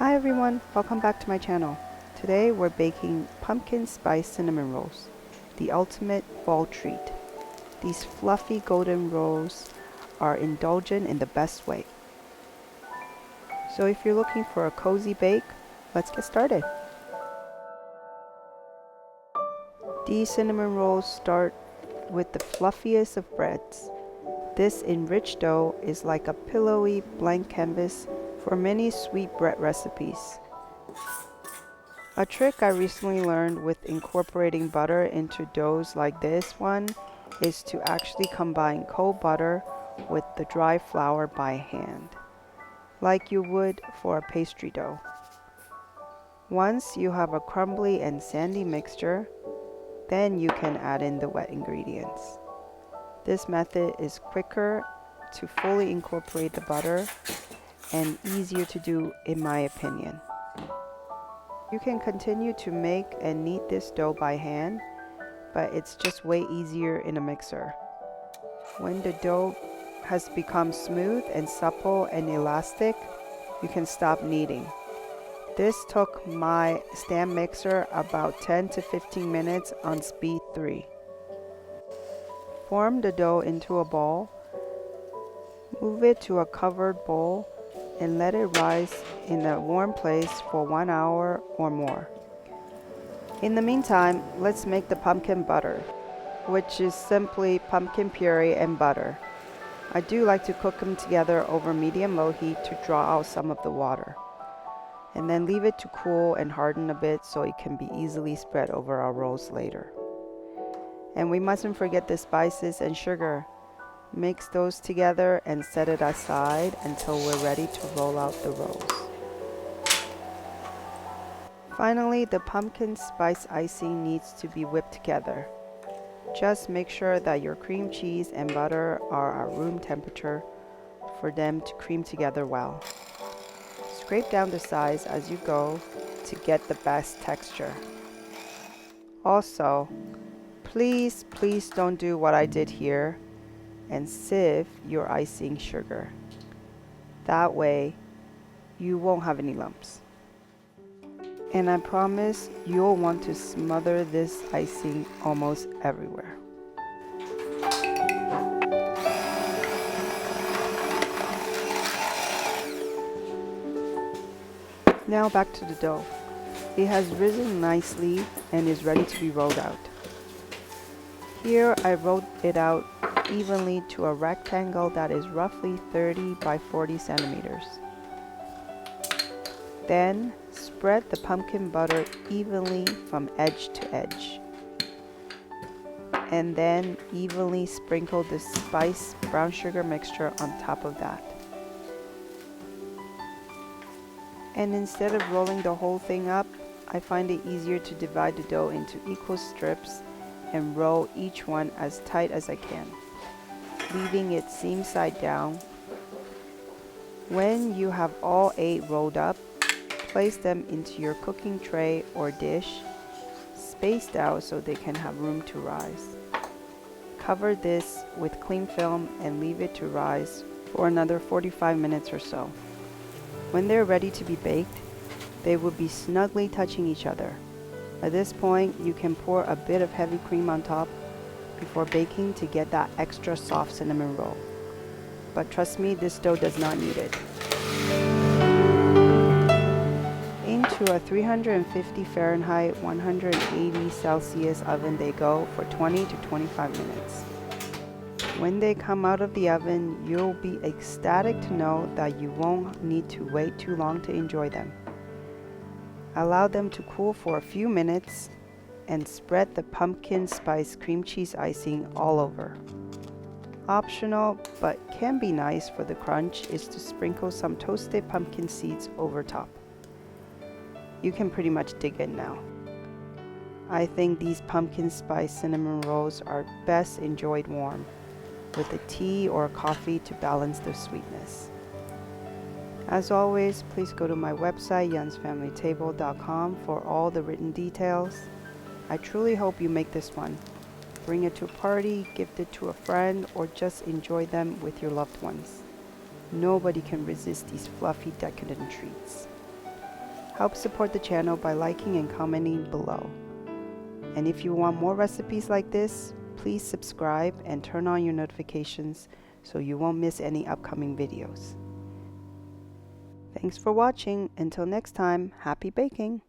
Hi everyone, welcome back to my channel. Today we're baking pumpkin spice cinnamon rolls, the ultimate fall treat. These fluffy golden rolls are indulgent in the best way. So if you're looking for a cozy bake, let's get started. These cinnamon rolls start with the fluffiest of breads. This enriched dough is like a pillowy blank canvas for many sweet bread recipes. A trick I recently learned with incorporating butter into doughs like this one is to actually combine cold butter with the dry flour by hand, like you would for a pastry dough. Once you have a crumbly and sandy mixture, then you can add in the wet ingredients. This method is quicker to fully incorporate the butter and easier to do in my opinion. You can continue to make and knead this dough by hand, but it's just way easier in a mixer. When the dough has become smooth and supple and elastic, you can stop kneading. This took my stand mixer about 10 to 15 minutes on speed 3. Form the dough into a ball, move it to a covered bowl, and let it rise in a warm place for 1 hour or more. In the meantime, let's make the pumpkin butter, which is simply pumpkin puree and butter. I do like to cook them together over medium-low heat to draw out some of the water, and then leave it to cool and harden a bit so it can be easily spread over our rolls later. And we mustn't forget the spices and sugar. Mix those together and set it aside until we're ready to roll out the rolls. Finally, the pumpkin spice icing needs to be whipped together. Just make sure that your cream cheese and butter are at room temperature for them to cream together well. Scrape down the sides as you go to get the best texture. Also, please don't do what I did here and sieve your icing sugar. That way, you won't have any lumps. And I promise you'll want to smother this icing almost everywhere. Now back to the dough. It has risen nicely and is ready to be rolled out. Here I rolled it out evenly to a rectangle that is roughly 30 by 40 centimeters. Then spread the pumpkin butter evenly from edge to edge. And then evenly sprinkle the spice brown sugar mixture on top of that. And instead of rolling the whole thing up, I find it easier to divide the dough into equal strips and roll each one as tight as I can, leaving it seam side down. When you have all 8 rolled up, place them into your cooking tray or dish, spaced out so they can have room to rise. Cover this with cling film and leave it to rise for another 45 minutes or so. When they're ready to be baked, they will be snugly touching each other. At this point, you can pour a bit of heavy cream on top before baking to get that extra soft cinnamon roll. But trust me, this dough does not need it. Into a 350 Fahrenheit, 180 Celsius oven they go for 20 to 25 minutes. When they come out of the oven, you'll be ecstatic to know that you won't need to wait too long to enjoy them. Allow them to cool for a few minutes and spread the pumpkin spice cream cheese icing all over. Optional, but can be nice for the crunch, is to sprinkle some toasted pumpkin seeds over top. You can pretty much dig in now. I think these pumpkin spice cinnamon rolls are best enjoyed warm, with a tea or coffee to balance the sweetness. As always, please go to my website yansfamilytable.com for all the written details. I truly hope you make this one. Bring it to a party, gift it to a friend, or just enjoy them with your loved ones. Nobody can resist these fluffy, decadent treats. Help support the channel by liking and commenting below. And if you want more recipes like this, please subscribe and turn on your notifications so you won't miss any upcoming videos. Thanks for watching. Until next time, happy baking!